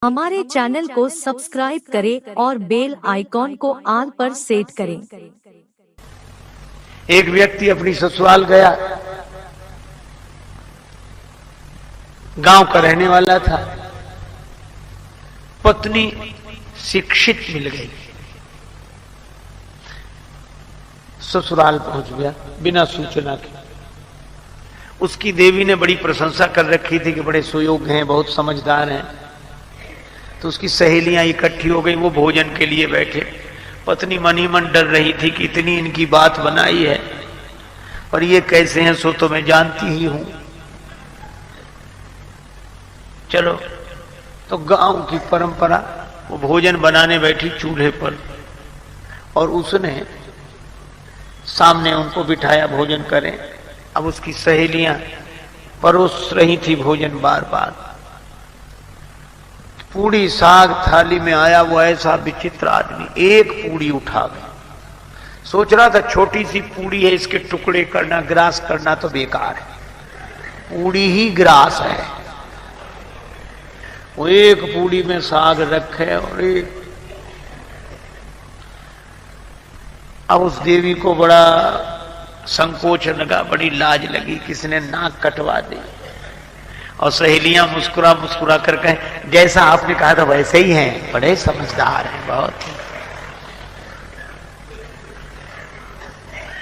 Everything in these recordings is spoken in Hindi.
हमारे चैनल को सब्सक्राइब करें और बेल आइकॉन को ऑल पर सेट करें। एक व्यक्ति अपनी ससुराल गया, गांव का रहने वाला था। पत्नी शिक्षित मिल गई, ससुराल पहुंच गया बिना सूचना के। उसकी देवी ने बड़ी प्रशंसा कर रखी थी कि बड़े सुयोग्य हैं, बहुत समझदार हैं। तो उसकी सहेलियां इकट्ठी हो गई, वो भोजन के लिए बैठे। पत्नी मन ही मन डर रही थी कि इतनी इनकी बात बनाई है और ये कैसे हैं, सो तो मैं जानती ही हूं। चलो, तो गांव की परंपरा, वो भोजन बनाने बैठी चूल्हे पर और उसने सामने उनको बिठाया भोजन करें। अब उसकी सहेलियां परोस रही थी भोजन बार बार। पूड़ी साग थाली में आया, वो ऐसा विचित्र आदमी एक पूड़ी उठा गया। सोच रहा था छोटी सी पूड़ी है, इसके टुकड़े करना, ग्रास करना तो बेकार है, पूड़ी ही ग्रास है। वो एक पूड़ी में साग रखे और एक। अब उस देवी को बड़ा संकोच लगा, बड़ी लाज लगी, किसने नाक कटवा दी। और सहेलियां मुस्कुरा मुस्कुरा कर कहें, जैसा आपने कहा था वैसे ही हैं, बड़े समझदार हैं बहुत।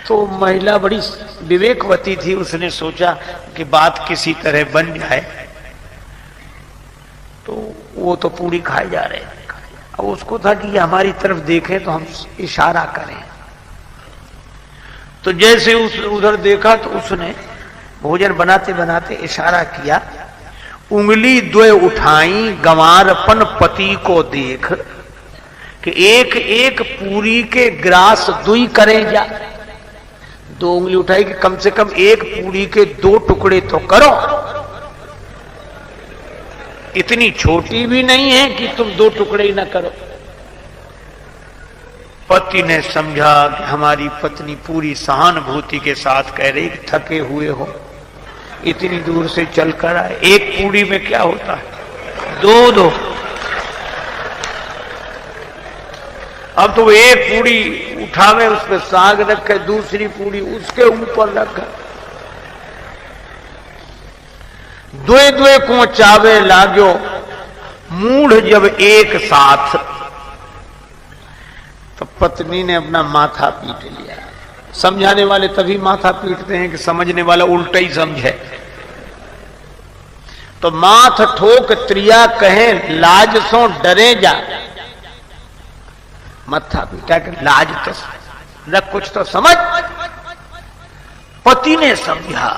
तो महिला बड़ी विवेकवती थी, उसने सोचा कि बात किसी तरह बन जाए। तो वो तो पूरी खाए जा रहे थे। अब उसको था कि ये हमारी तरफ देखें तो हम इशारा करें। तो जैसे उस उधर देखा तो उसने भोजन बनाते बनाते इशारा किया, उंगली द्वय उठाई गंवारपन पति को देख, कि एक एक पूरी के ग्रास दुई करें जा। दो उंगली उठाई कि कम से कम एक पूरी के दो टुकड़े तो करो, इतनी छोटी भी नहीं है कि तुम दो टुकड़े ही ना करो। पति ने समझा कि हमारी पत्नी पूरी सहानुभूति के साथ कह रही कि थके हुए हो, इतनी दूर से चलकर आए, एक पूड़ी में क्या होता है, दो दो। अब तो एक पूड़ी उठावे, उसमें साग रखे, दूसरी पूड़ी उसके ऊपर रखे। द्वे द्वे को चावे लागो मूढ़ जब एक साथ। तो पत्नी ने अपना माथा पीट लिया। समझाने वाले तभी माथा पीटते हैं कि समझने वाला उल्टा ही समझे। तो माथ ठोक त्रिया कहे लाज सो डरे जा। माथा पीटा कि लाज तो न, कुछ तो समझ। पति ने समझा,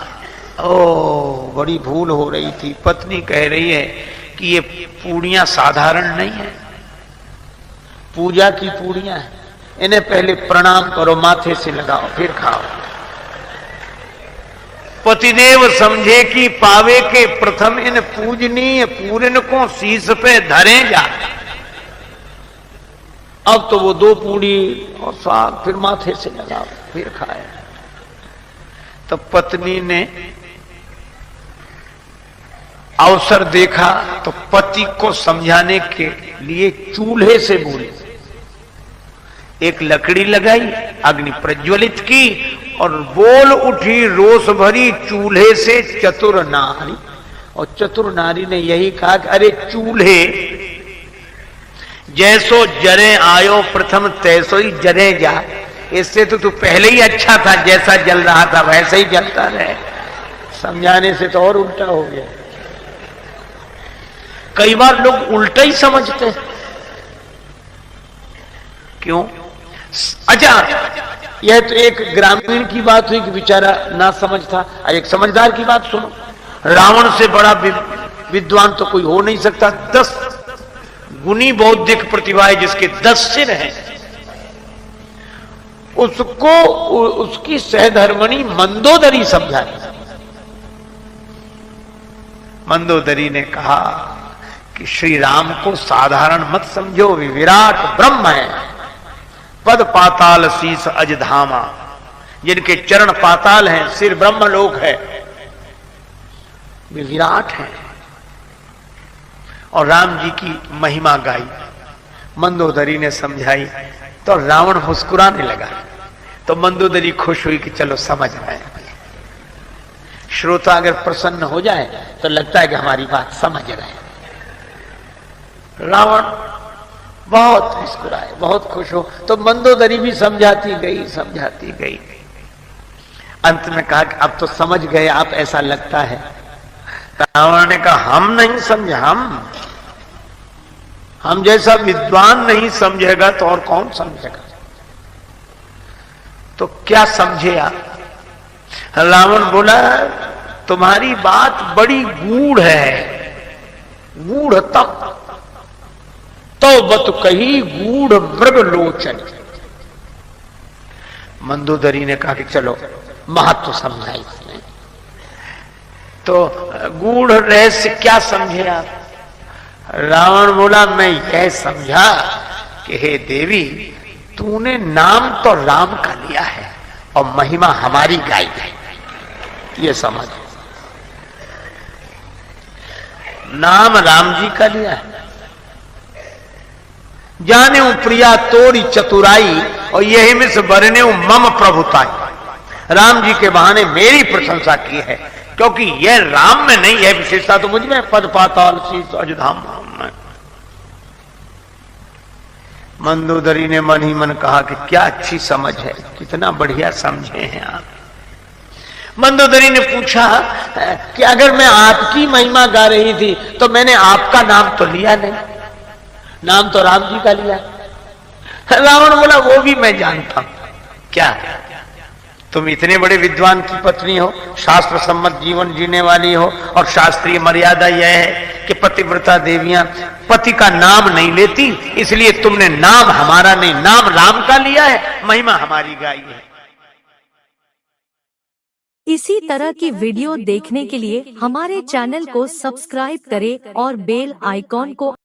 ओ बड़ी भूल हो रही थी। पत्नी कह रही है कि ये पूड़ियां साधारण नहीं है, पूजा की पूड़ियां हैं, इन्हें पहले प्रणाम करो, माथे से लगाओ, फिर खाओ। पतिदेव समझे कि पावे के प्रथम इन पूजनीय पूरन को शीश पे धरे जा। अब तो वो दो पूड़ी और साग फिर माथे से लगाओ, फिर खाए। तो पत्नी ने अवसर देखा तो पति को समझाने के लिए चूल्हे से बोली, एक लकड़ी लगाई, अग्नि प्रज्वलित की और बोल उठी रोष भरी चूल्हे से चतुर नारी। और चतुर नारी ने यही कहा कि अरे चूल्हे, जैसो जरे आयो प्रथम तैसो ही जरे जा। इससे तो तू पहले ही अच्छा था, जैसा जल रहा था वैसे ही जलता रहे। समझाने से तो और उल्टा हो गया। कई बार लोग उल्टा ही समझते हैं। क्यों? अच्छा, यह तो एक ग्रामीण की बात हुई कि बेचारा ना समझ था। एक समझदार की बात सुनो। रावण से बड़ा विद्वान तो कोई हो नहीं सकता। 10 गुनी बौद्धिक प्रतिभा है जिसके 10 सिर हैं। उसको उसकी सहधर्मणी मंदोदरी समझाई। मंदोदरी ने कहा कि श्री राम को साधारण मत समझो, वे विराट ब्रह्म है। पद पाताल शीस अजधामा, जिनके चरण पाताल हैं, सिर ब्रह्मलोक है, वे विराट हैं। और राम जी की महिमा गाई, मंदोदरी ने समझाई, तो रावण मुस्कुराने लगा। तो मंदोदरी खुश हुई कि चलो समझ रहे हैं। श्रोता अगर प्रसन्न हो जाए तो लगता है कि हमारी बात समझ रहे हैं। रावण बहुत मुस्कुराए, बहुत खुश हो। तो मंदोदरी भी समझाती गई। अंत में कहा कि अब तो समझ गए आप, ऐसा लगता है। रावण ने कहा हम नहीं समझे, हम जैसा विद्वान नहीं समझेगा तो और कौन समझेगा। तो क्या समझे आप? रावण बोला तुम्हारी बात बड़ी गूढ़ है, गूढ़तम तो बत कही गूढ़ मृग लोचन। मंदोदरी ने कहा कि चलो महत्व समझा इसने। तो गूढ़ रहस्य क्या समझे आप? रावण बोला मैं यह समझा कि हे देवी, तूने नाम तो राम का लिया है और महिमा हमारी गाई है, ये समझ। नाम राम जी का लिया है, जाने प्रिया तोरी चतुराई और यही मिस बरने मम प्रभुताई। राम जी के बहाने मेरी प्रशंसा की है, क्योंकि यह राम में नहीं है विशेषता, तो मुझ में पद पाताल शीश अजधाम में। मंदोदरी ने मन ही मन कहा कि क्या अच्छी समझ है, कितना बढ़िया समझे हैं आप। मंदोदरी ने पूछा कि अगर मैं आपकी महिमा गा रही थी तो मैंने आपका नाम तो लिया नहीं, नाम तो राम जी का लिया। रावण बोला वो भी मैं जानता हूं। क्या तुम इतने बड़े विद्वान की पत्नी हो, शास्त्र सम्मत जीवन जीने वाली हो, और शास्त्रीय मर्यादा यह है कि पतिव्रता देवियां पति का नाम नहीं लेती, इसलिए तुमने नाम हमारा नहीं, नाम राम का लिया है, महिमा हमारी गाई है। इसी तरह की वीडियो देखने के लिए हमारे चैनल को सब्सक्राइब करें और बेल आइकॉन को